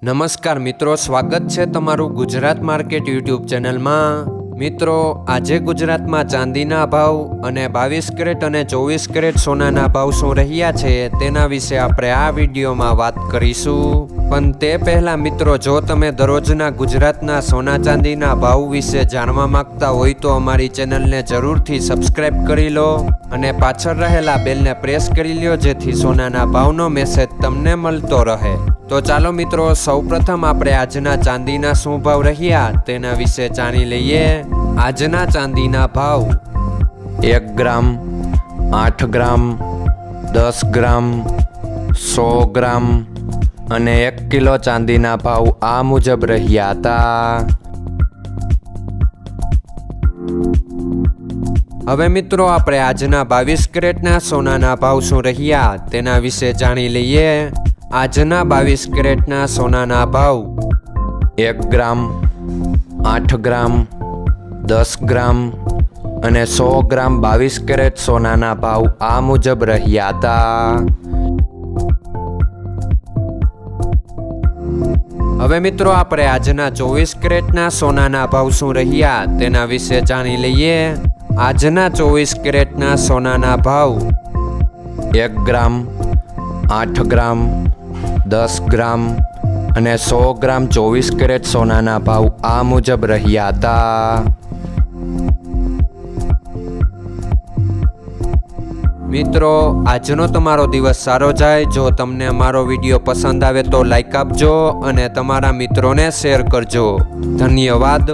નમસ્કાર મિત્રો, સ્વાગત છે તમારું ગુજરાત માર્કેટ યુટ્યુબ ચેનલમાં। મિત્રો, આજે ગુજરાતમાં ચાંદીના ભાવ અને 22 કેરેટ અને 24 કેરેટ સોનાના ભાવ શું રહ્યા છે તેના વિશે આપણે આ વિડીયોમાં વાત કરીશું। પણ તે પહેલાં મિત્રો, જો તમે દરરોજના ગુજરાતના સોના ચાંદીના ભાવ વિશે જાણવા માંગતા હોય તો અમારી ચેનલને જરૂરથી સબસ્ક્રાઈબ કરી લો અને પાછળ રહેલા બેલને પ્રેસ કરી લો, જેથી સોનાના ભાવનો મેસેજ તમને મળતો રહે। તો ચાલો મિત્રો, સૌપ્રથમ આપણે આજના ચાંદીના શું ભાવ રહ્યા તેના વિશે જાણી લઈએ। આજના ચાંદીના ભાવ 1 ગ્રામ, 8 ગ્રામ, 10 ગ્રામ, 100 ગ્રામ અને 1 કિલો ચાંદીના ભાવ આ મુજબ રહ્યા હતા। હવે મિત્રો, આપણે આજના 22 કેરેટના સોનાના ભાવ શું રહ્યા તેના વિશે જાણી લઈએ। આજના 22 કેરેટના સોનાના ભાવ 1 ગ્રામ, 8 ગ્રામ, 10 ગ્રામ અને 100 ગ્રામ 22 કેરેટ સોનાના ભાવ આ મુજબ રહ્યા હતા। હવે મિત્રો, આપણે આજના 24 કેરેટના સોનાના ભાવ શું રહ્યા તેના વિશે જાણી લઈએ। આજના 24 કેરેટના સોનાના ભાવ 1 ગ્રામ, 8 ગ્રામ, 10 ગ્રામ અને 100 ગ્રામ 24 કેરેટ સોનાના ભાવ આ મુજબ રહ્યા હતા। મિત્રો, આજનો તમારો દિવસ સારો જાય। જો તમને અમારો વિડીયો પસંદ આવે તો લાઈક આપજો અને તમારા મિત્રોને શેર કરજો। ધન્યવાદ।